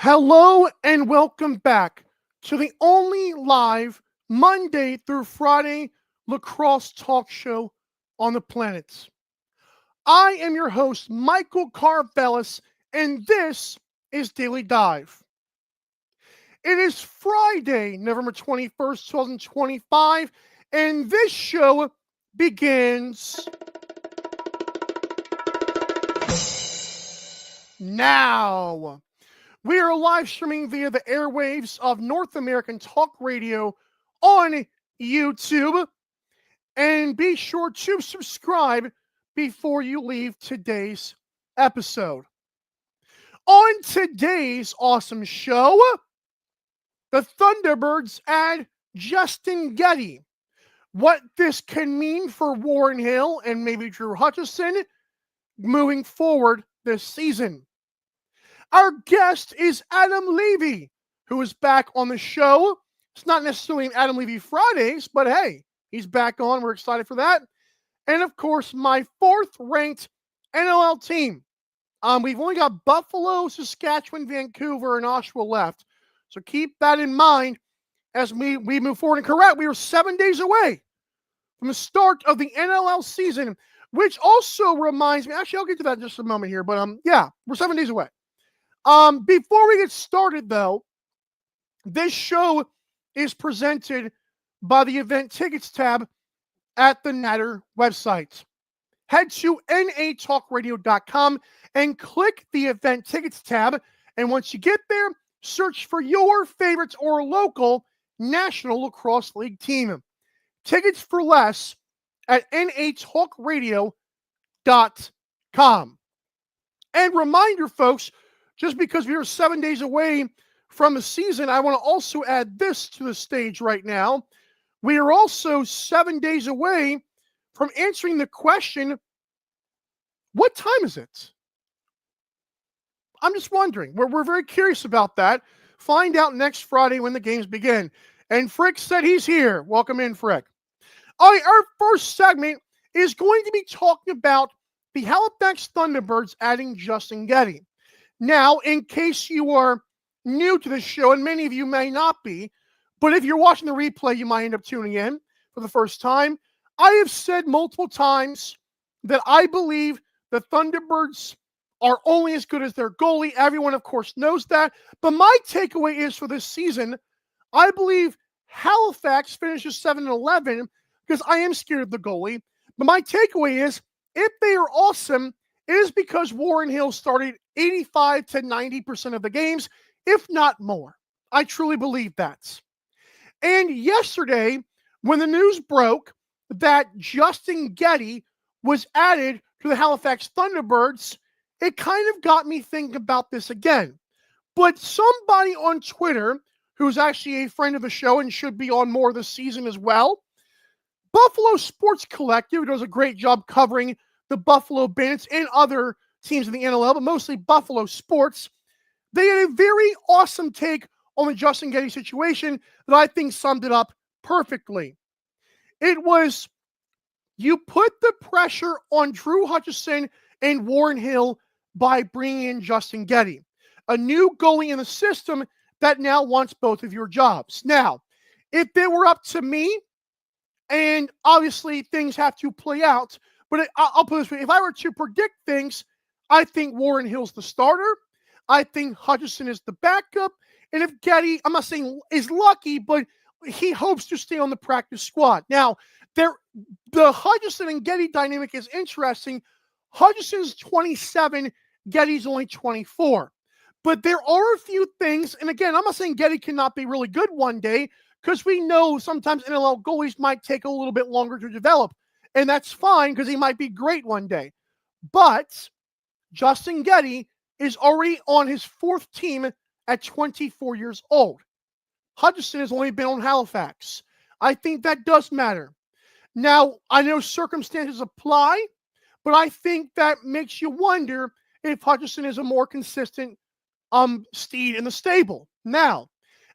Hello and welcome back to the only live Monday through Friday lacrosse talk show on the planet. I am your host, Michael Karvelis, and this is Daily Dive. It is Friday, November 21st, 2025, and this show begins now. We are live streaming via the airwaves of North American Talk Radio on YouTube. And be sure to subscribe before you leave today's episode. On today's awesome show, the Thunderbirds add Justin Geddie. What this can mean for Warren Hill and maybe Drew Hutchison moving forward this season. Our guest is Adam Levi, who is back on the show. It's not necessarily an Adam Levi Fridays, but hey, he's back on. We're excited for that. And of course, my fourth-ranked NLL team. We've only got Buffalo, Saskatchewan, Vancouver, and Oshawa left. So keep that in mind as we move forward. And correct, we are 7 days away from the start of the NLL season, which also reminds me, actually, I'll get to that in just a moment here, but yeah, we're 7 days away. Before we get started, though, this show is presented by the event tickets tab at the Natter website. Head to natalkradio.com and click the event tickets tab. And once you get there, search for your favorites or local National Lacrosse League team. Tickets for less at natalkradio.com. And reminder, folks, just because we are 7 days away from the season, I want to also add this to the stage right now. We are also 7 days away from answering the question, what time is it? I'm just wondering. We're very curious about that. Find out next Friday when the games begin. And Frick said he's here. Welcome in, Frick. All right, our first segment is going to be talking about the Halifax Thunderbirds adding Justin Geddie. Now, in case you are new to this show, and many of you may not be, but if you're watching the replay, you might end up tuning in for the first time. I have said multiple times that I believe the Thunderbirds are only as good as their goalie. Everyone, of course, knows that. But my takeaway is for this season, I believe Halifax finishes 7-11 because I am scared of the goalie. But my takeaway is, if they are awesome, it is because Warren Hill started 85 to 90% of the games, if not more. I truly believe that. And yesterday, when the news broke that Justin Geddie was added to the Halifax Thunderbirds, it kind of got me thinking about this again. But somebody on Twitter, who's actually a friend of the show and should be on more this season as well, Buffalo Sports Collective does a great job covering the Buffalo Bandits and other teams in the NLL, but mostly Buffalo Sports. They had a very awesome take on the Justin Geddie situation that I think summed it up perfectly. It was, you put the pressure on Drew Hutchison and Warren Hill by bringing in Justin Geddie, a new goalie in the system that now wants both of your jobs. Now, if it were up to me, and obviously things have to play out, but I'll put it this way, if I were to predict things, I think Warren Hill's the starter. I think Hutchison is the backup. And if Geddie, I'm not saying is lucky, but he hopes to stay on the practice squad. Now, the Hutchison and Geddie dynamic is interesting. Hutchison's 27, Geddie's only 24. But there are a few things, and again, I'm not saying Geddie cannot be really good one day, because we know sometimes NLL goalies might take a little bit longer to develop. And that's fine, because he might be great one day. But Justin Geddie is already on his fourth team at 24 years old. Hutchison has only been on Halifax. I think that does matter. Now, I know circumstances apply, but I think that makes you wonder if Hutchison is a more consistent steed in the stable. Now,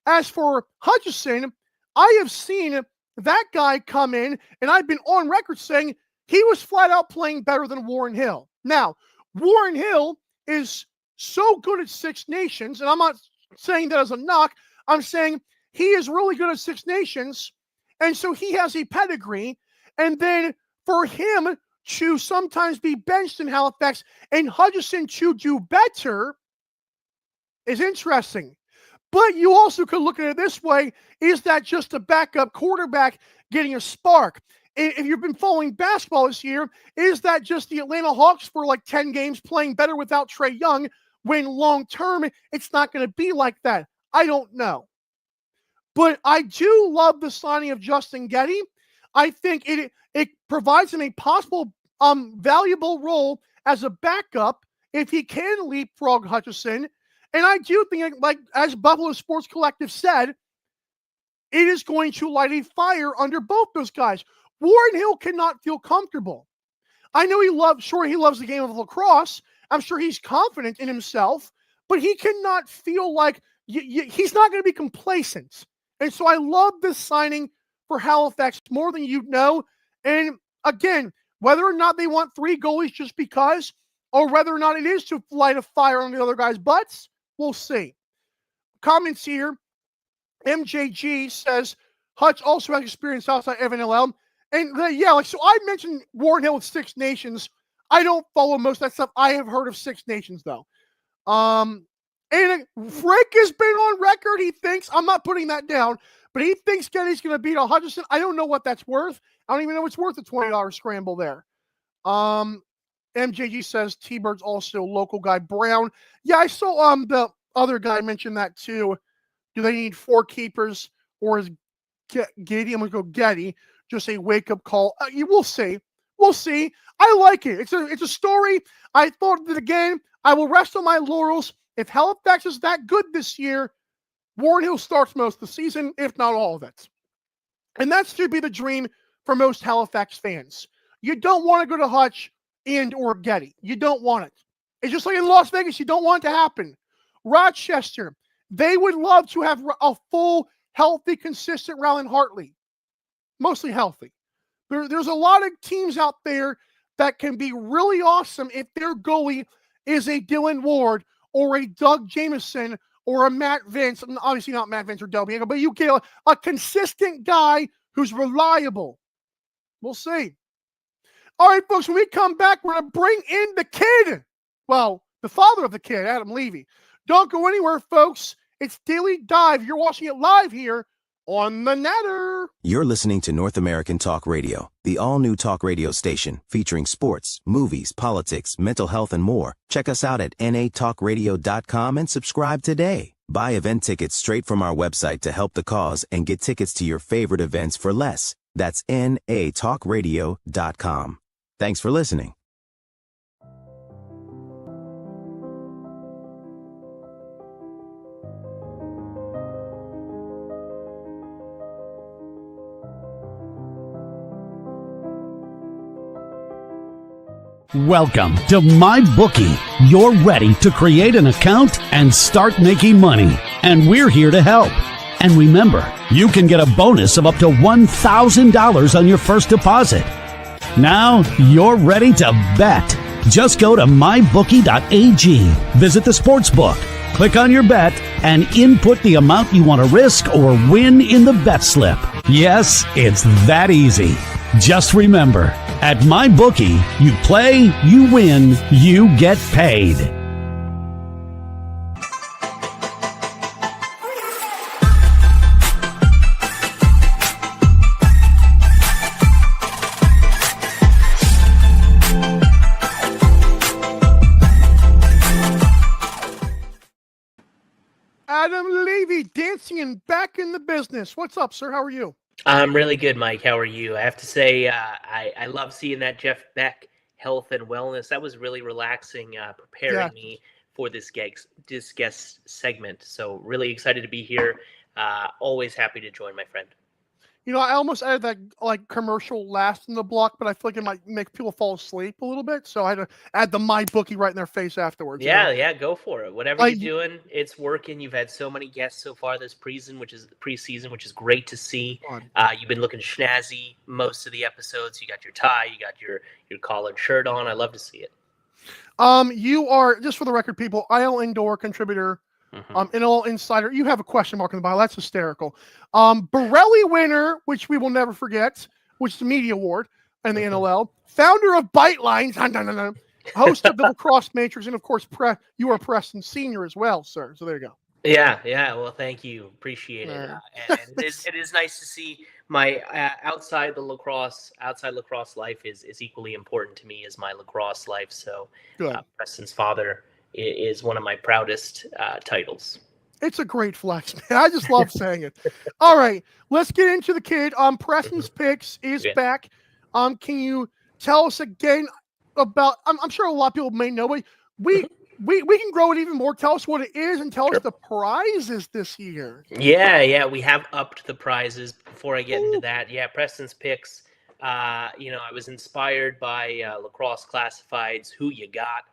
as for Hutchison, I have seen that guy come in, and I've been on record saying he was flat out playing better than Warren Hill. Now, Warren Hill is so good at Six Nations, and I'm not saying that as a knock. I'm saying he is really good at Six Nations, and so he has a pedigree. And then for him to sometimes be benched in Halifax and Hutchison to do better is interesting. But you also could look at it this way. Is that just a backup quarterback getting a spark? If you've been following basketball this year, is that just the Atlanta Hawks for like 10 games playing better without Trae Young, when long-term it's not going to be like that? I don't know. But I do love the signing of Justin Geddie. I think it provides him a possible valuable role as a backup if he can leapfrog Hutchison. And I do think, like as Buffalo Sports Collective said, it is going to light a fire under both those guys. Warren Hill cannot feel comfortable. I know he loves the game of lacrosse. I'm sure he's confident in himself, but he cannot feel like he's not going to be complacent. And so I love this signing for Halifax more than you know. And again, whether or not they want 3 goalies just because, or whether or not it is to light a fire on the other guys' butts, we'll see. Comments here. MJG says, Hutch also has experience outside of NLL. And so I mentioned Warren Hill with Six Nations. I don't follow most of that stuff. I have heard of Six Nations, though. And Frank has been on record. He thinks, I'm not putting that down, but he thinks Geddie's going to beat Hutchison. I don't know what that's worth. I don't even know it's worth a $20 scramble there. MJG says T-Bird's also local guy. Brown. Yeah, I saw the other guy mention that too. Do they need 4 keepers, or is Geddie? I'm going to go Geddie. Just a wake-up call. We'll see. We'll see. I like it. It's a story. I thought of it again. I will rest on my laurels. If Halifax is that good this year, Warren Hill starts most of the season, if not all of it. And that should be the dream for most Halifax fans. You don't want to go to Hutch and or Geddie. You don't want it. It's just like in Las Vegas. You don't want it to happen. Rochester, they would love to have a full, healthy, consistent Ryland Hartley. Mostly healthy. There's a lot of teams out there that can be really awesome if their goalie is a Dylan Ward or a Doug Jameson or a Matt Vince. Obviously not Matt Vince or Del Bianco, but you get a consistent guy who's reliable. We'll see. All right, folks, when we come back, we're going to bring in the kid. Well, the father of the kid, Adam Levy. Don't go anywhere, folks. It's Daily Dive. You're watching it live here on the Natter. You're listening to North American Talk Radio, the all-new talk radio station featuring sports, movies, politics, mental health, and more. Check us out at natalkradio.com and subscribe today. Buy event tickets straight from our website to help the cause and get tickets to your favorite events for less. That's natalkradio.com. Thanks for listening. Welcome to MyBookie. You're ready to create an account and start making money, and we're here to help. And remember, you can get a bonus of up to $1,000 on your first deposit. Now you're ready to bet. Just go to mybookie.ag, visit the sportsbook, click on your bet, and input the amount you want to risk or win in the bet slip. Yes, it's that easy. Just remember, at MyBookie, you play, you win, you get paid. Adam Levy, dancing and back in the business. What's up, sir? How are you? I'm really good, Mike. How are you? I have to say, I love seeing that Jeff Beck health and wellness. That was really relaxing, preparing me for this guest segment. So really excited to be here. Always happy to join, my friend. You know, I almost added that commercial last in the block, but I feel like it might make people fall asleep a little bit. So I had to add the MyBookie right in their face afterwards. Yeah, go for it. Whatever you're doing, it's working. You've had so many guests so far this preseason, which is great to see. You've been looking snazzy most of the episodes. You got your tie, you got your collared shirt on. I love to see it. You are, just for the record, people, IL Indoor contributor Mhm. NLL Insider. You have a question mark in the bio. That's hysterical. Borelli winner, which we will never forget, which is the media award in the NLL. Founder of Bite Lines, host of the Lacrosse Matrix, and of course, you are Preston Senior as well, sir. So there you go. Yeah. Well, thank you. Appreciate it. Right. And it is nice to see my outside lacrosse life is equally important to me as my lacrosse life. So, Good. Preston's father is one of my proudest titles. It's a great flex, man. I just love saying it. All right, let's get into the kid. Preston's Picks is Yeah. back. Can you tell us again about? I'm sure a lot of people may know, but we can grow it even more. Tell us what it is and tell us the prizes this year. Yeah, we have upped the prizes. Before I get into that, Preston's Picks. I was inspired by Lacrosse Classified's Who You Got,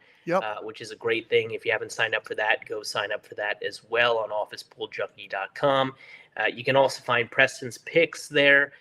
which is a great thing. If you haven't signed up for that, go sign up for that as well on officepooljunkie.com. You can also find Preston's Picks there.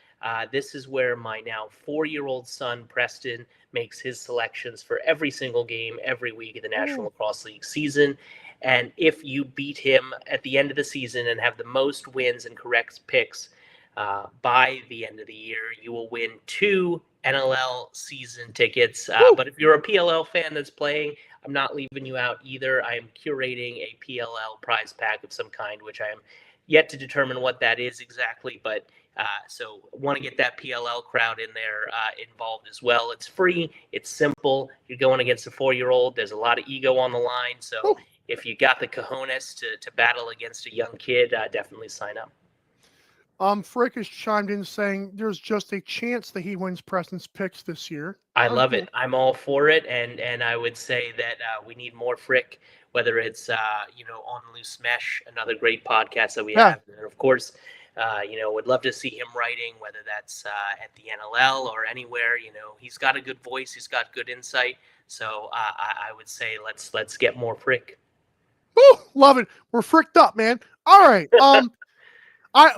This is where my now 4-year-old son, Preston, makes his selections for every single game every week of the National Lacrosse League season. And if you beat him at the end of the season and have the most wins and correct picks by the end of the year, you will win 2 NLL season tickets. But if you're a PLL fan that's playing, I'm not leaving you out either. I am curating a PLL prize pack of some kind, which I am yet to determine what that is exactly. But so want to get that PLL crowd in there involved as well. It's free. It's simple. You're going against a 4-year-old. There's a lot of ego on the line. So if you got the cojones to battle against a young kid, definitely sign up. Frick has chimed in saying there's just a chance that he wins Preston's Picks this year. I love it. I'm all for it, and I would say that we need more Frick, whether it's on Loose Mesh, another great podcast that we have, and of course, would love to see him writing, whether that's at the NLL or anywhere. He's got a good voice, he's got good insight, so I would say let's get more Frick. Love it. We're fricked up, man. All right.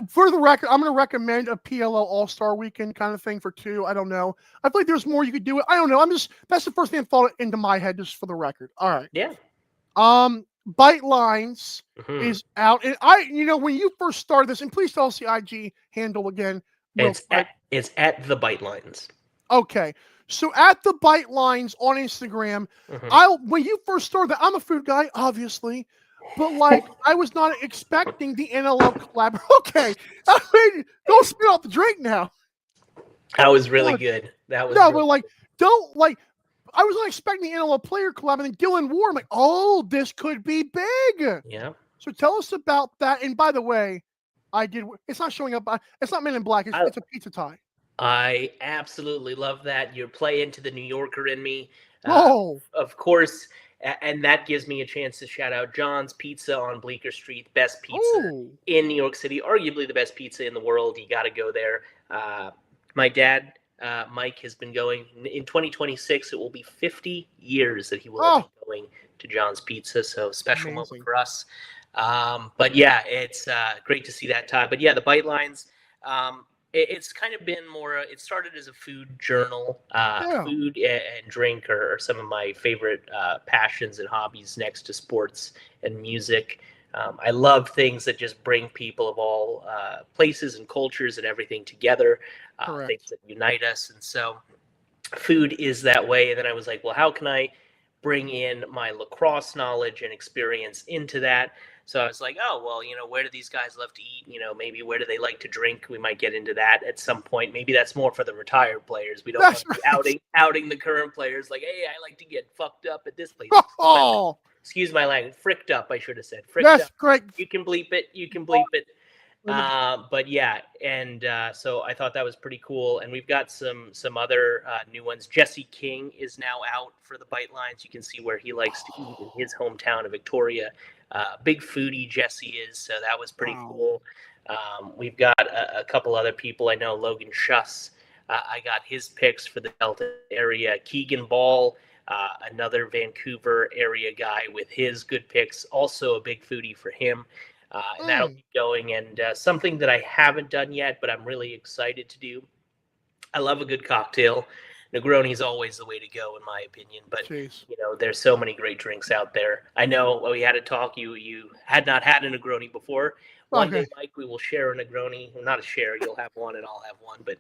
For the record, I'm going to recommend a PLL All-Star Weekend kind of thing for 2. I don't know. I feel like there's more you could do. I don't know. That's the first thing that thought into my head, just for the record. All right. Yeah. Bite Lines is out. And when you first started this, and please tell us the IG handle again. It's at the Bite Lines. Okay. So at the Bite Lines on Instagram, when you first started that, I'm a food guy, obviously. But I was not expecting the NLL collab. Okay, go spit out the drink now. That was really good. That was but I was not expecting the NLL player collab, and then Gillen War. I'm like, oh, this could be big. Yeah. So tell us about that. And by the way, it's not showing up. It's not Men in Black. It's a pizza tie. I absolutely love that. You're playing to the New Yorker in me. Of course. And that gives me a chance to shout out John's Pizza on Bleecker Street, best pizza in New York City, arguably the best pizza in the world. You got to go there. My dad, Mike, has been going. In 2026, it will be 50 years that he will have been going to John's Pizza, so special moment for us. But yeah, it's great to see that tie. But yeah, the Bite Lines, it's kind of been more, it started as a food journal. Food and drink are some of my favorite passions and hobbies next to sports and music. I love things that just bring people of all places and cultures and everything together, things that unite us. And so food is that way. And then I was like, well, how can I bring in my lacrosse knowledge and experience into that? So I was like, oh, well, where do these guys love to eat? Maybe where do they like to drink? We might get into that at some point. Maybe that's more for the retired players. We don't want to be outing the current players like, hey, I like to get fucked up at this place. Excuse my language. Fricked up, I should have said. Fricked up. Correct. You can bleep it. But yeah, and so I thought that was pretty cool. And we've got some other new ones. Jesse King is now out for the Bite Lines. You can see where he likes to eat in his hometown of Victoria. Big foodie Jesse is, so that was pretty cool. We've got a couple other people. I know Logan Schuss. I got his picks for the Delta area. Keegan Ball, another Vancouver area guy with his good picks. Also a big foodie for him. And that'll keep going. And something that I haven't done yet, but I'm really excited to do. I love a good cocktail. Negroni is always the way to go, in my opinion. But Jeez. there's so many great drinks out there. I know we had a talk. You had not had a Negroni before. One Okay. day, Mike, we will share a Negroni. Well, not a share. You'll have one, and I'll have one. But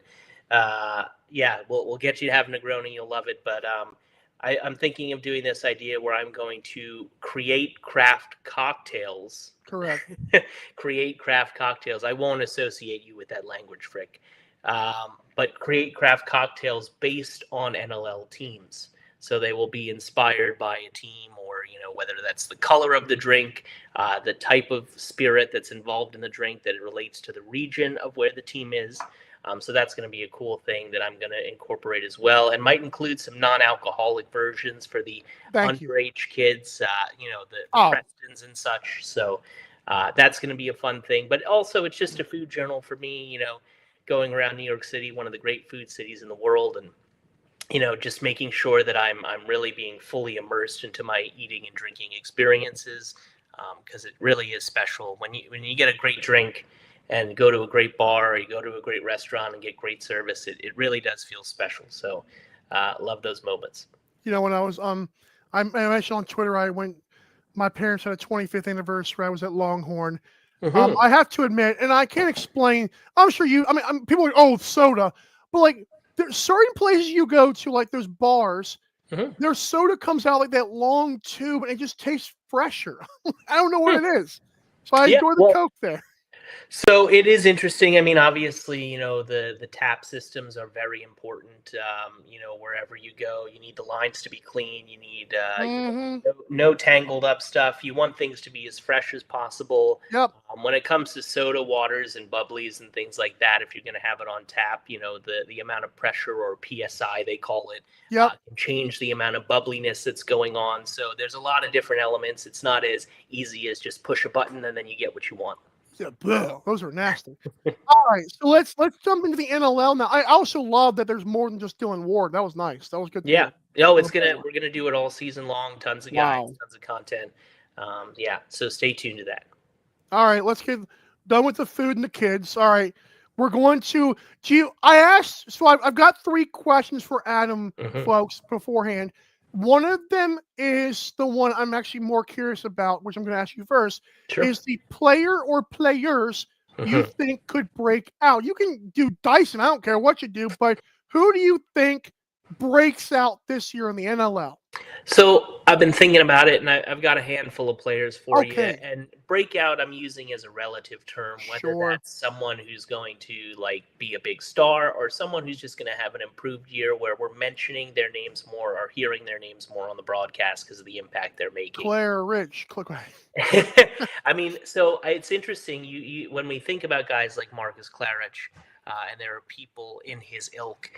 yeah, we'll get you to have Negroni. You'll love it. But I'm thinking of doing this idea where I'm going to create craft cocktails. Correct. Create craft cocktails. I won't associate you with that language, Frick. But create craft cocktails based on NLL teams. So they will be inspired by a team, or whether that's the color of the drink, the type of spirit that's involved in the drink, that it relates to the region of where the team is. So that's going to be a cool thing that I'm going to incorporate as well, and might include some non-alcoholic versions for the underage kids, the Prestons and such. So that's going to be a fun thing. But also, it's just a food journal for me, going around New York City, one of the great food cities in the world, and just making sure that I'm really being fully immersed into my eating and drinking experiences, because it really is special when you get a great drink and go to a great bar, or you go to a great restaurant and get great service. It really does feel special. So love those moments. When I was I mentioned on Twitter, my parents had a 25th anniversary. I was at Longhorn. Mm-hmm. I have to admit, and I can't explain. I'm sure people are like, oh, soda, but like there's certain places you go to, like those bars, their soda comes out like that long tube, and it just tastes fresher. I don't know what it is, so I enjoy the Coke there. So it is interesting. I mean, obviously, the tap systems are very important. Wherever you go, you need the lines to be clean. You need no tangled up stuff. You want things to be as fresh as possible. Yep. When it comes to soda waters and bubblies and things like that, if you're going to have it on tap, the amount of pressure, or PSI they call it, can change the amount of bubbliness that's going on. So there's a lot of different elements. It's not as easy as just push a button and then you get what you want. Yeah, those are nasty. All right, so let's jump into the NLL now. I also love that there's more than just Dylan Ward. That was nice. That was good. Yeah. We're gonna do it all season long. Tons of guys, tons of content. So stay tuned to that. All right, let's get done with the food and the kids. All right, we're going to. I asked. So I've got 3 questions for Adam, folks, beforehand. One of them is the one I'm actually more curious about, which I'm going to ask you first. Sure. Is the player or players you think could break out? You can do Dyson. I don't care what you do, but who do you think breaks out this year in the NLL? So I've been thinking about it, and I've got a handful of players for you. And breakout, I'm using as a relative term, whether that's someone who's going to be a big star, or someone who's just going to have an improved year where we're mentioning their names more, or hearing their names more on the broadcast because of the impact they're making. Claire Rich, click I mean, so it's interesting. You when we think about guys like Marcus Clarich, and there are people in his ilk.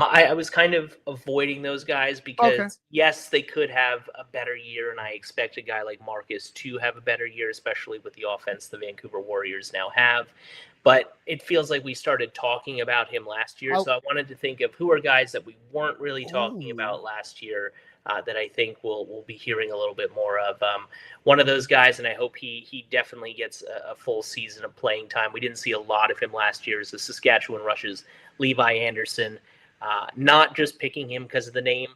I was kind of avoiding those guys because, yes, they could have a better year, and I expect a guy like Marcus to have a better year, especially with the offense the Vancouver Warriors now have. But it feels like we started talking about him last year, so I wanted to think of who are guys that we weren't really talking about last year that I think we'll be hearing a little bit more of. One of those guys, and I hope he definitely gets a full season of playing time. We didn't see a lot of him last year, is the Saskatchewan Rush's Levi Anderson. Not just picking him because of the name.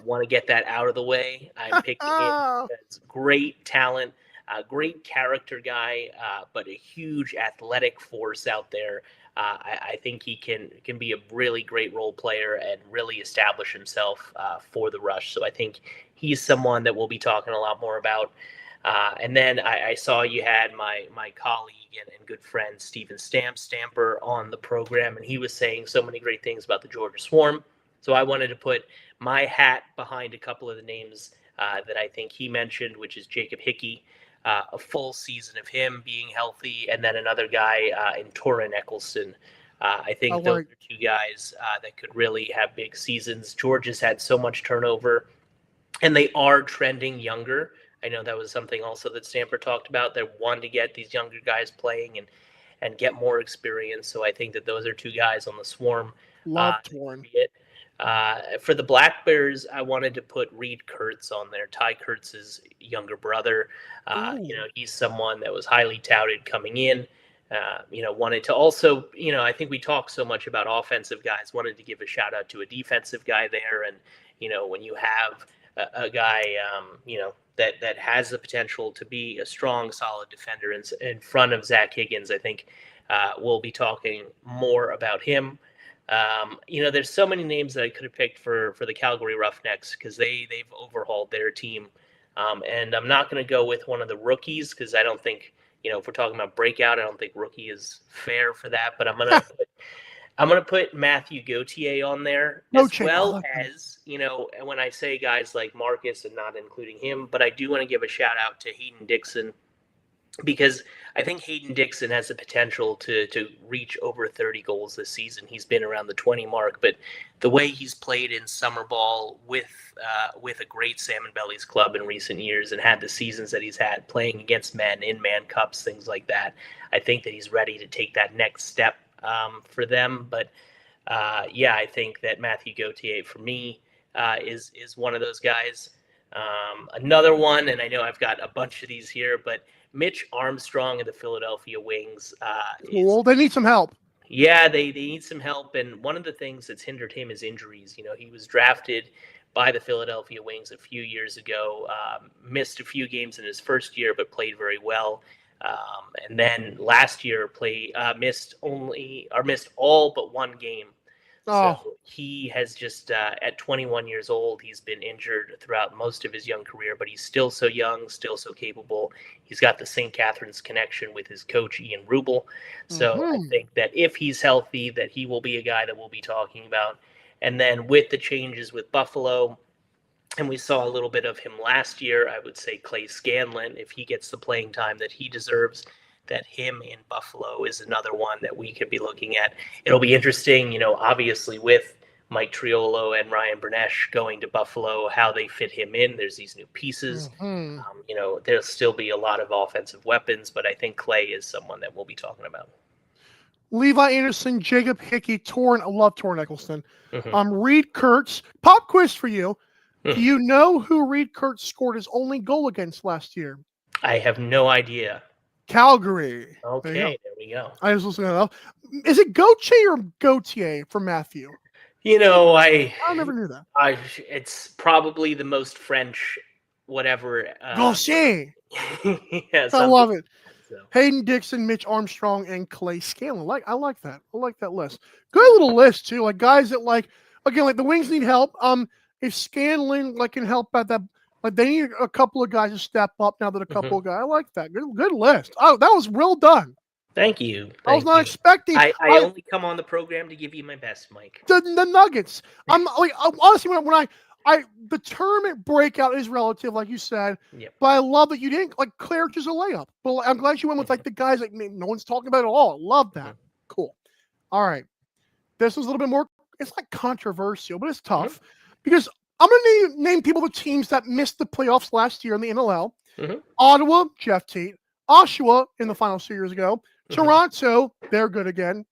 Want to get that out of the way. I'm picking him as great talent, a great character guy, but a huge athletic force out there. I think he can be a really great role player and really establish himself for the Rush. So I think he's someone that we'll be talking a lot more about. And then I saw you had my colleague and good friend Steven Stamper on the program, and he was saying so many great things about the Georgia Swarm. So I wanted to put my hat behind a couple of the names that I think he mentioned, which is Jacob Hickey, a full season of him being healthy, and then another guy in Torrin Eccleston. I think those are 2 guys that could really have big seasons. Georgia's had so much turnover, and they are trending younger. I know that was something also that Stamper talked about. They wanted to get these younger guys playing and get more experience. So I think that those are 2 guys on the Swarm. Love Torrin. For the Black Bears, I wanted to put Reed Kurtz on there, Ty Kurtz's younger brother. He's someone that was highly touted coming in. wanted to also, I think we talk so much about offensive guys, wanted to give a shout out to a defensive guy there. And, when you have a guy, that has the potential to be a strong, solid defender in front of Zach Higgins, I think we'll be talking more about him. There's so many names that I could have picked for the Calgary Roughnecks because they've overhauled their team. And I'm not going to go with one of the rookies because I don't think, if we're talking about breakout, I don't think rookie is fair for that. But I'm gonna put Matthew Gauthier on there as well as, when I say guys like Marcus and not including him, but I do want to give a shout out to Hayden Dixon because I think Hayden Dixon has the potential to reach over 30 goals this season. He's been around the 20 mark, but the way he's played in summer ball with a great Salmon Bellies club in recent years and had the seasons that he's had playing against men in man cups, things like that, I think that he's ready to take that next step for them. But I think that Matthew Gauthier for me is one of those guys. Another one, and I know I've got a bunch of these here, but Mitch Armstrong of the Philadelphia Wings. Well, they need some help. Yeah, they need some help. And one of the things that's hindered him is injuries. He was drafted by the Philadelphia Wings a few years ago, missed a few games in his first year, but played very well. And then last year missed all but one game. So he has just, at 21 years old, he's been injured throughout most of his young career, but he's still so young, still so capable. He's got the St. Catharines connection with his coach, Ian Rubel. So I think that if he's healthy, that he will be a guy that we'll be talking about. And then with the changes with Buffalo, and we saw a little bit of him last year, I would say Clay Scanlon, if he gets the playing time that he deserves, that him in Buffalo is another one that we could be looking at. It'll be interesting, obviously with Mike Triolo and Ryan Bernesh going to Buffalo, how they fit him in. There's these new pieces. There'll still be a lot of offensive weapons, but I think Clay is someone that we'll be talking about. Levi Anderson, Jacob Hickey, Torn. I love Torn Eccleston. Reed Kurtz. Pop quiz for you. Do you know who Reed Kurtz scored his only goal against last year? I have no idea. Calgary. Okay, there we go. I was listening to that. Is it Gauthier or Gautier for Matthew? I never knew that. It's probably the most French, whatever. Gauthier. Yeah, I love it. So. Hayden Dixon, Mitch Armstrong, and Clay Scanlon. I like that. I like that list. Good little list too. Like guys that like the Wings need help. If Scanlon can help at that. They need a couple of guys to step up now that a couple of guys. I like that. Good list. Oh, that was well done. Thank you. I was not expecting. I only come on the program to give you my best, Mike. The Nuggets. I'm honestly when the tournament breakout is relative, like you said. Yep. But I love that you didn't Claire just a layup. But I'm glad you went with the guys that no one's talking about at all. Love that. Cool. All right. This was a little bit more. It's controversial, but it's tough because. I'm going to name people the teams that missed the playoffs last year in the NLL. Ottawa, Jeff Tate. Oshawa in the finals 2 years ago. Toronto, they're good again.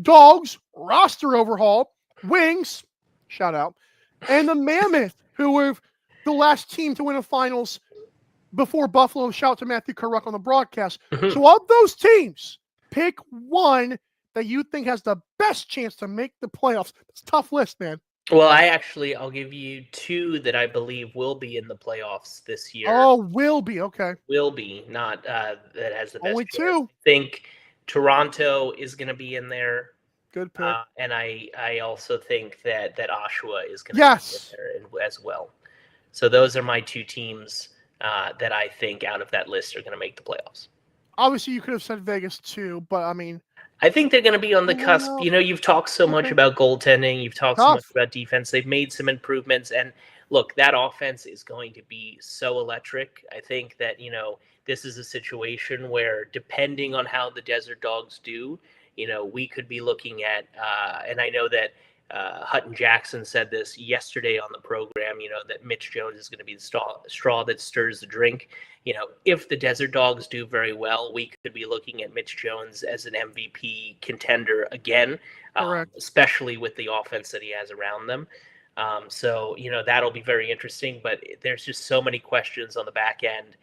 Dogs, roster overhaul. Wings, shout out. And the Mammoth, who were the last team to win a finals before Buffalo. Shout out to Matthew Carruck on the broadcast. So of those teams, pick one that you think has the best chance to make the playoffs. It's a tough list, man. Well, I'll give you two that I believe will be in the playoffs this year. Oh, will be. Okay. Will be, not that has the best Only chance. two. I think Toronto is going to be in there. Good pick. And I also think that Oshawa is going to be in there as well. So those are my two teams that I think out of that list are going to make the playoffs. Obviously, you could have said Vegas too, but I mean... I think they're going to be on the cusp. You've talked so much about goaltending. You've talked so much about defense. They've made some improvements. And look, that offense is going to be so electric. I think that, this is a situation where depending on how the Desert Dogs do, we could be looking at, and I know that Hutton Jackson said this yesterday on the program, that Mitch Jones is going to be the straw that stirs the drink. If the Desert Dogs do very well, we could be looking at Mitch Jones as an MVP contender again, especially with the offense that he has around them. So, that'll be very interesting, but there's just so many questions on the back end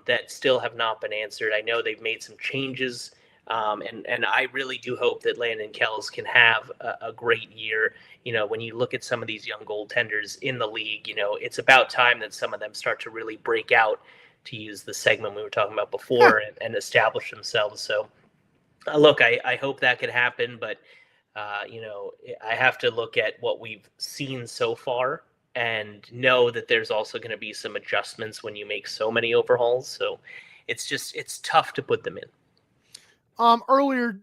that still have not been answered. I know they've made some changes And I really do hope that Landon Kells can have a great year. When you look at some of these young goaltenders in the league, it's about time that some of them start to really break out, to use the segment we were talking about before, and establish themselves. So, look, I hope that could happen, but I have to look at what we've seen so far and know that there's also going to be some adjustments when you make so many overhauls. So it's tough to put them in. Earlier,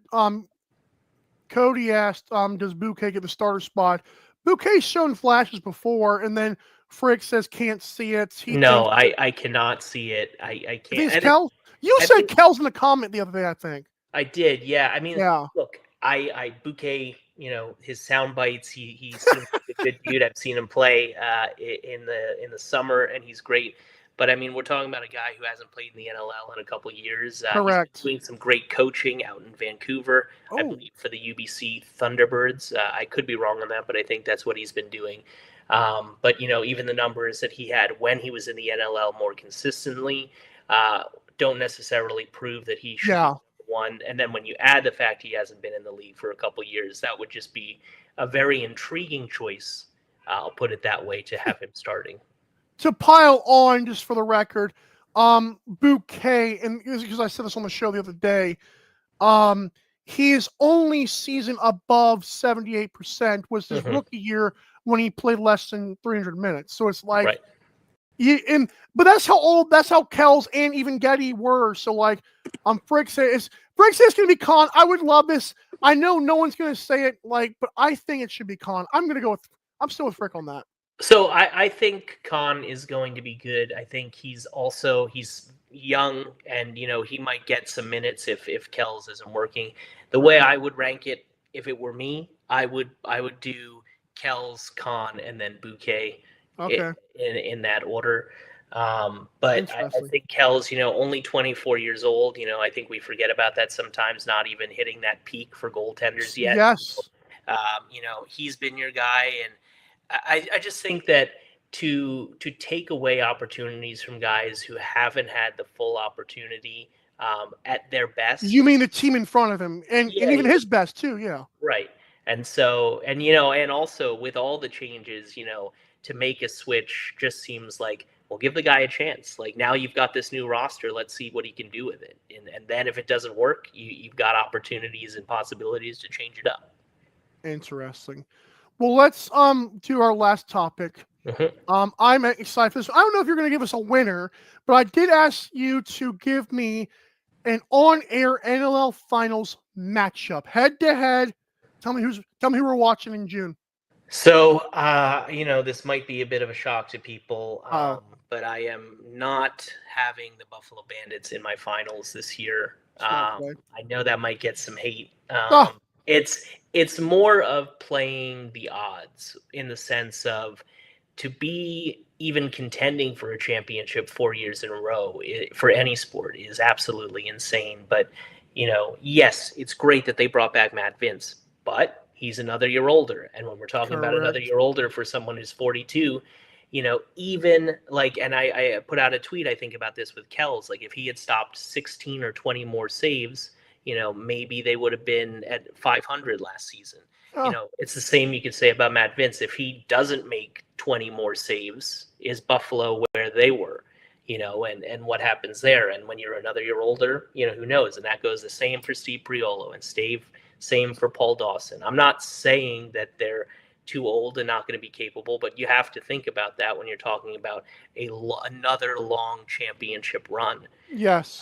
Cody asked, does Bouquet get the starter spot? Bouquet's shown flashes before, and then Frick says can't see it. I cannot see it. I can't. It's Kells? You said Kells in the comment the other day, I think. I did, yeah. I mean, yeah. Look, I Bouquet, his sound bites, he seems like a good dude. I've seen him play in the summer, and he's great. But I mean, we're talking about a guy who hasn't played in the NLL in a couple of years. Correct. He's doing some great coaching out in Vancouver, I believe, for the UBC Thunderbirds. I could be wrong on that, but I think that's what he's been doing. But even the numbers that he had when he was in the NLL more consistently don't necessarily prove that he should be one. And then when you add the fact he hasn't been in the league for a couple of years, that would just be a very intriguing choice. I'll put it that way, to have him starting. To pile on, just for the record, Bouquet, and because I said this on the show the other day, his only season above 78% was his rookie year when he played less than 300 minutes. So it's like, but that's how Kells and even Geddie were. So like, Frick says it's going to be Con. I would love this. I know no one's going to say it, but I think it should be Con. I'm still with Frick on that. So I think Con is going to be good. I think he's young, and he might get some minutes if Kells isn't working. The way I would rank it, if it were me, I would do Kells, Con, and then Bouquet in that order. But I think Kells, only 24 years old. I think we forget about that sometimes. Not even hitting that peak for goaltenders yet. Yes. So, he's been your guy, and I just think that to take away opportunities from guys who haven't had the full opportunity at their best. You mean the team in front of him, and even his best too, yeah. Right. And so, and also with all the changes, to make a switch just seems like, well, give the guy a chance. Like, now you've got this new roster, let's see what he can do with it. And then if it doesn't work, you've got opportunities and possibilities to change it up. Interesting. Well, let's do our last topic. I'm excited for this. I don't know if you're going to give us a winner, but I did ask you to give me an on-air NLL Finals matchup, head-to-head. Tell me who we're watching in June. So, this might be a bit of a shock to people, but I am not having the Buffalo Bandits in my finals this year. I know that might get some hate. It's more of playing the odds, in the sense of, to be even contending for a championship 4 years in a row for any sport is absolutely insane. But, yes, it's great that they brought back Matt Vince, but he's another year older. And when we're talking about another year older for someone who's 42, even and I put out a tweet, I think, about this with Kells, if he had stopped 16 or 20 more saves, maybe they would have been at 500 last season. It's the same you could say about Matt Vince. If he doesn't make 20 more saves, is Buffalo where they were? And what happens there? And when you're another year older, who knows? And that goes the same for Steve Priolo and same for Paul Dawson. I'm not saying that they're too old and not going to be capable, but you have to think about that when you're talking about another long championship run. Yes.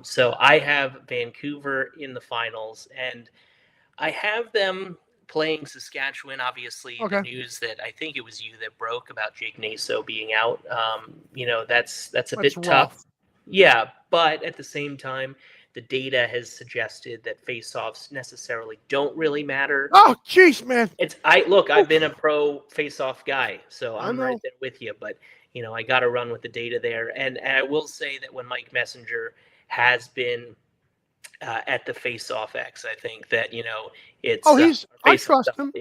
So I have Vancouver in the finals, and I have them playing Saskatchewan. Obviously, the news that I think it was you that broke about Jake Naso being out, that's a bit tough. Yeah, but at the same time, the data has suggested that face-offs necessarily don't really matter. Oh, jeez, man. I've been a pro face-off guy, so I'm right there with you. But I got to run with the data there, and I will say that when Mike Messenger has been at the face-off X, I think that it's. I trust him.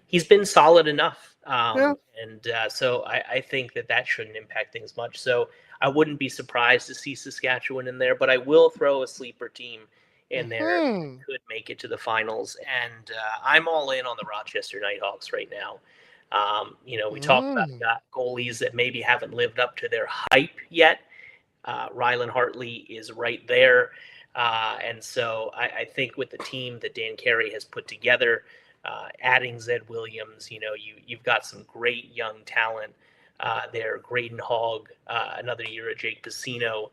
He's been solid enough, and so I think that shouldn't impact things much. So I wouldn't be surprised to see Saskatchewan in there, but I will throw a sleeper team in there could make it to the finals. And I'm all in on the Rochester Nighthawks right now. We talked about goalies that maybe haven't lived up to their hype yet. Rylan Hartley is right there. And so I think with the team that Dan Carey has put together, adding Zed Williams, you've got some great young talent there. Graydon Hogg, another year at Jake Piscino,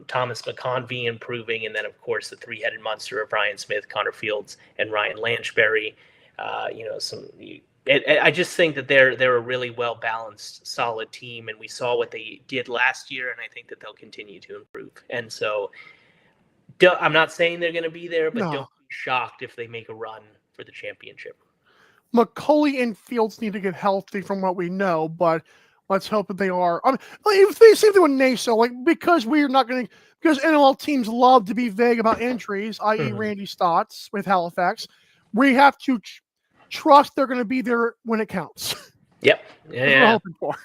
Thomas McConvey improving, and then of course the three-headed monster of Ryan Smith, Connor Fields, and Ryan Lanchberry. I just think that they're a really well-balanced, solid team, and we saw what they did last year, and I think that they'll continue to improve. And so I'm not saying they're going to be there, but don't be shocked if they make a run for the championship. McCauley and Fields need to get healthy from what we know, but let's hope that they are. I mean, if they same thing with Naso, because NLL teams love to be vague about injuries, i.e. Randy Stotts with Halifax, we have to trust they're going to be there when it counts. Yep. That's what we're hoping for.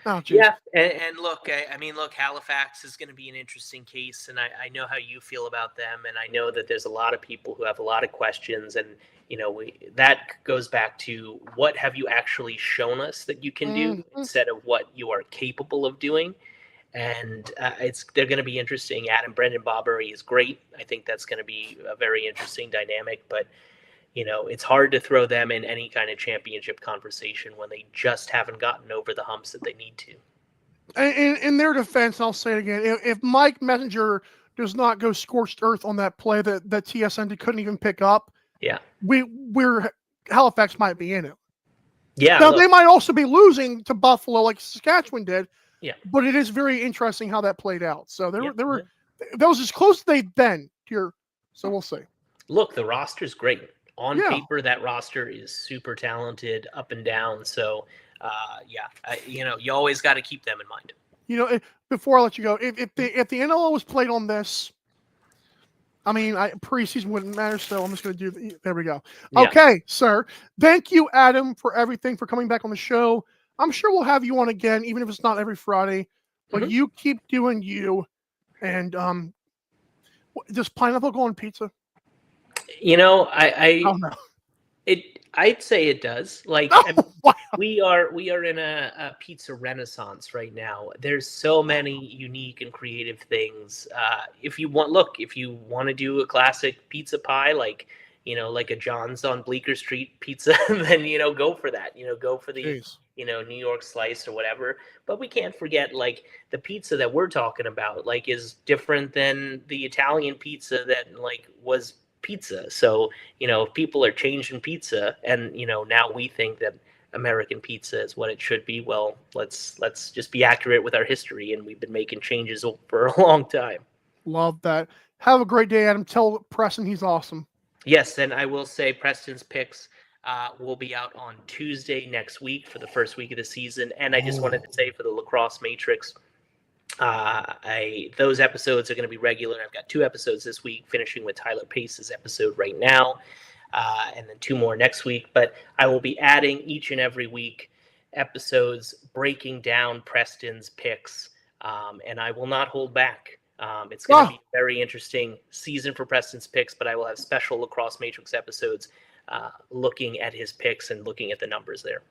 Oh, yeah, and look, Halifax is going to be an interesting case, and I know how you feel about them, and I know that there's a lot of people who have a lot of questions, and that goes back to what have you actually shown us that you can do instead of what you are capable of doing, and they're going to be interesting. Brendan Bobbery is great. I think that's going to be a very interesting dynamic, but it's hard to throw them in any kind of championship conversation when they just haven't gotten over the humps that they need to. In their defense, I'll say it again, if Mike Messenger does not go scorched earth on that play that TSN couldn't even pick up, Halifax might be in it. Yeah. Now, they might also be losing to Buffalo like Saskatchewan did, but it is very interesting how that played out. So that was as close as they've been here, so we'll see. Look, the roster's great. On paper, that roster is super talented up and down. So, you always got to keep them in mind. Before I let you go, if the NLL was played on this, preseason wouldn't matter. So I'm just going to do. There we go. Yeah. Okay, sir. Thank you, Adam, for everything, for coming back on the show. I'm sure we'll have you on again, even if it's not every Friday. But you keep doing you. And does pineapple go on pizza? I'd say it does. Wow. We are in a pizza renaissance right now. There's so many unique and creative things. If you want to do a classic pizza pie, like a John's on Bleecker Street pizza, then go for that. Go for the New York slice or whatever. But we can't forget the pizza that we're talking about is different than the Italian pizza that was pizza. So, if people are changing pizza and, now we think that American pizza is what it should be, well, let's just be accurate with our history. And we've been making changes for a long time. Love that. Have a great day, Adam. Tell Preston he's awesome. Yes. And I will say Preston's picks will be out on Tuesday next week for the first week of the season. And I just wanted to say for the Lacrosse Matrix, those episodes are going to be regular. I've got 2 episodes this week, finishing with Tyler Pace's episode right now, and then 2 more next week. But I will be adding each and every week episodes breaking down Preston's picks, and I will not hold back. It's going to be a very interesting season for Preston's picks, but I will have special Lacrosse Matrix episodes looking at his picks and looking at the numbers there.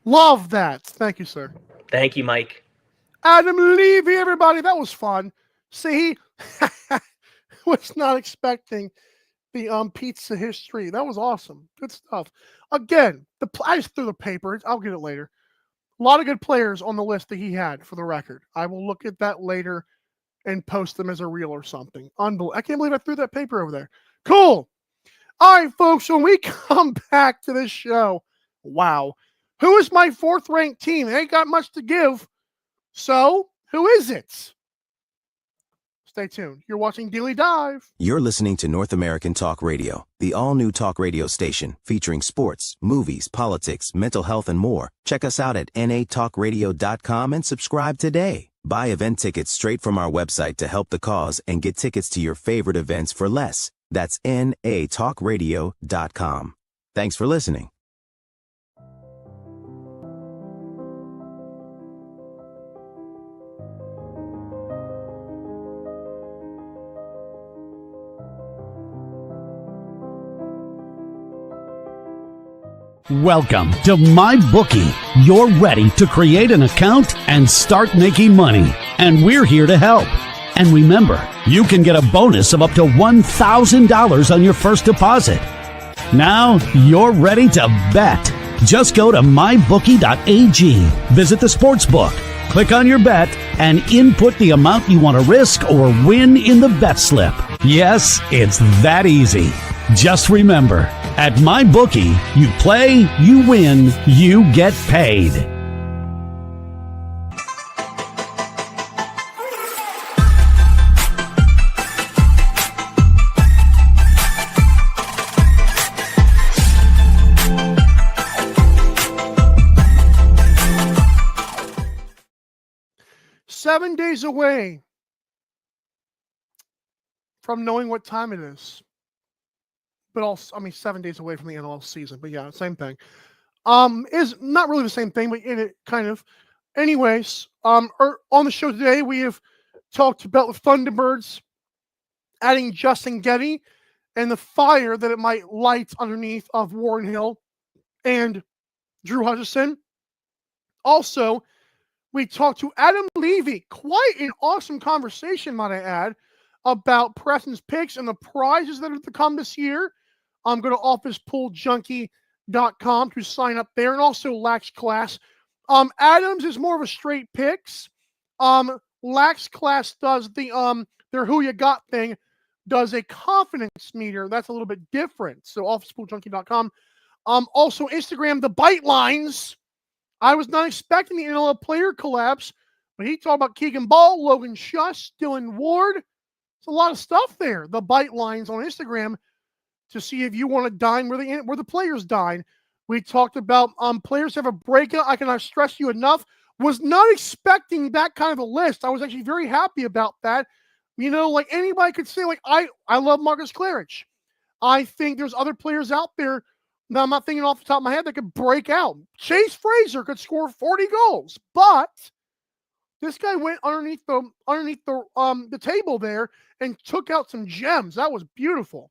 Love that. Thank you, sir. Thank you, Mike. Adam Levy, everybody. That was fun. See, was not expecting the pizza history. That was awesome. Good stuff. Again, I just threw the paper. I'll get it later. A lot of good players on the list that he had, for the record. I will look at that later and post them as a reel or something. Unbelievable. I can't believe I threw that paper over there. Cool. All right, folks, when we come back to this show, wow. Who is my 4th-ranked team? They ain't got much to give. So, who is it? Stay tuned. You're watching Daily Dive. You're listening to North American Talk Radio, the all-new talk radio station featuring sports, movies, politics, mental health, and more. Check us out at natalkradio.com and subscribe today. Buy event tickets straight from our website to help the cause and get tickets to your favorite events for less. That's natalkradio.com. Thanks for listening. Welcome to MyBookie. You're ready to create an account and start making money. And we're here to help. And remember, you can get a bonus of up to $1,000 on your first deposit. Now you're ready to bet. Just go to mybookie.ag, visit the sportsbook, click on your bet, and input the amount you want to risk or win in the bet slip. Yes, it's that easy. Just remember, at MyBookie, you play, you win, you get paid. Seven days away from knowing what time it is. But also, 7 days away from the NLL season. But yeah, same thing. Is not really the same thing, but in it kind of. Anyways, on the show today, we have talked about the Thunderbirds adding Justin Geddie and the fire that it might light underneath of Warren Hill and Drew Hutchison. Also, we talked to Adam Levy. Quite an awesome conversation, might I add, about Preston's picks and the prizes that are to come this year. Go to officepooljunkie.com to sign up there, and also Lax Class. Adams is more of a straight picks. Lax Class does the their who you got thing, does a confidence meter. That's a little bit different. So officepooljunkie.com. Also Instagram, the Bite Lines. I was not expecting the NLL player collapse, but he talked about Keegan Ball, Logan Schuss, Dylan Ward. It's a lot of stuff there. The Bite Lines on Instagram to see if you want to dine where the players dine. We talked about players have a breakout. I cannot stress you enough. Was not expecting that kind of a list. I was actually very happy about that. You know, like anybody could say, like, I love Marcus Claridge. I think there's other players out there that I'm not thinking off the top of my head that could break out. Chase Fraser could score 40 goals, but this guy went underneath the table there and took out some gems. That was beautiful.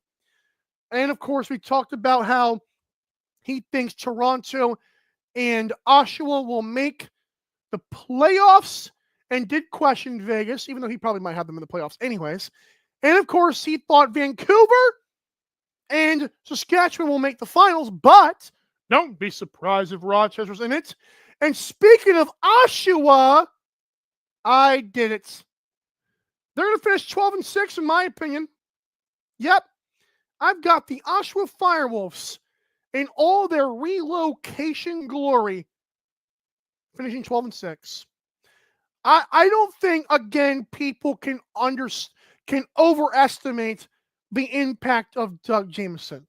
And of course, we talked about how he thinks Toronto and Oshawa will make the playoffs, and did question Vegas, even though he probably might have them in the playoffs anyways. And of course, he thought Vancouver and Saskatchewan will make the finals, but don't be surprised if Rochester's in it. And speaking of Oshawa, I did it. They're going to finish 12-6, in my opinion. Yep. I've got the Oshawa Firewolves in all their relocation glory, finishing 12-6. I don't think, again, people can overestimate the impact of Doug Jameson.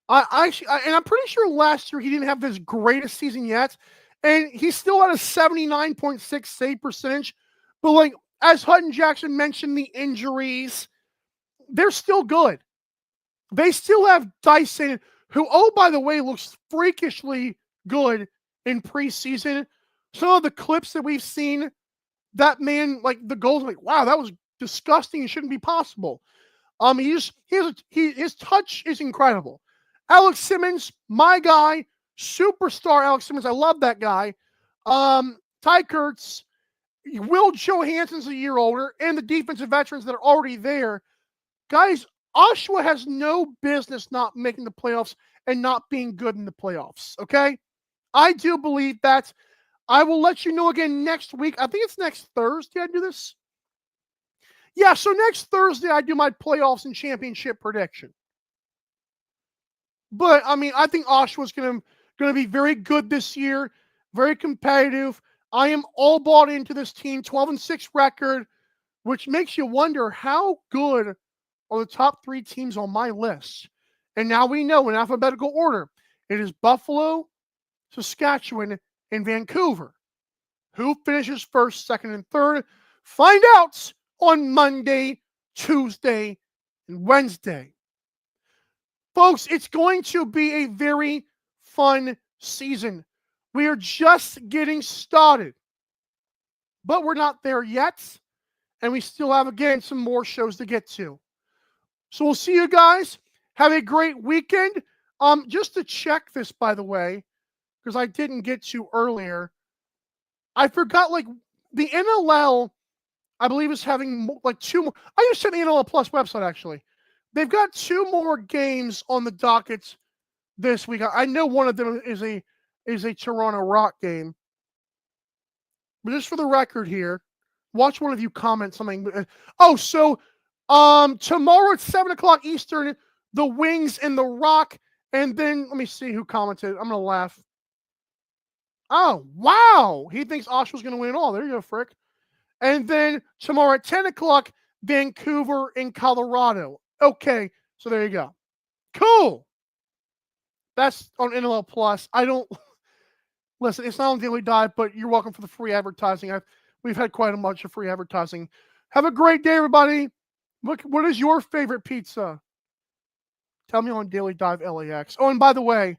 And I'm pretty sure last year he didn't have his greatest season yet, and he still had a 79.6 save percentage. But like as Hutton Jackson mentioned, the injuries, they're still good. They still have Dyson, who, oh, by the way, looks freakishly good in preseason. Some of the clips that we've seen, that man, like the goals, like, wow, that was disgusting. It shouldn't be possible. His touch is incredible. Alex Simmons, my guy, superstar Alex Simmons. I love that guy. Ty Kurtz, Will Johansson's a year older, and the defensive veterans that are already there. Guys, Oshawa has no business not making the playoffs and not being good in the playoffs, okay? I do believe that. I will let you know again next week. I think it's next Thursday I do this. Yeah, so next Thursday I do my playoffs and championship prediction. But, I mean, I think Oshawa's going to be very good this year, very competitive. I am all bought into this team, 12-6 record, which makes you wonder how good are the top three teams on my list. And now we know in alphabetical order, it is Buffalo, Saskatchewan, and Vancouver. Who finishes first, second, and third? Find out on Monday, Tuesday, and Wednesday. Folks, it's going to be a very fun season. We are just getting started, but we're not there yet, and we still have, again, some more shows to get to. So we'll see you guys. Have a great weekend. Just to check this, by the way, because I didn't get to earlier, I forgot, like, the NLL, I believe, is having like 2 more. I just checked the NLL Plus website, actually. They've got 2 more games on the docket this week. I know one of them is a Toronto Rock game. But just for the record here, watch one of you comment something. So tomorrow at 7 o'clock Eastern, the Wings and the Rock. And then let me see who commented. I'm gonna laugh. Oh, wow. He thinks Oshawa's gonna win it all. There you go, Frick. And then tomorrow at 10 o'clock, Vancouver in Colorado. Okay, so there you go. Cool. That's on NLL Plus. I don't listen, it's not on Daily Dive, but you're welcome for the free advertising. We've had quite a bunch of free advertising. Have a great day, everybody. Look, what is your favorite pizza? Tell me on Daily Dive LAX. Oh, and by the way,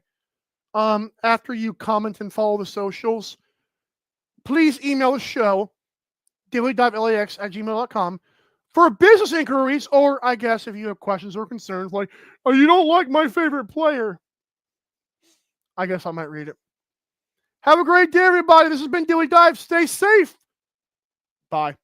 after you comment and follow the socials, please email the show, dailydivelax@gmail.com, for business inquiries, or I guess if you have questions or concerns, like, oh, you don't like my favorite player, I guess I might read it. Have a great day, everybody. This has been Daily Dive. Stay safe. Bye.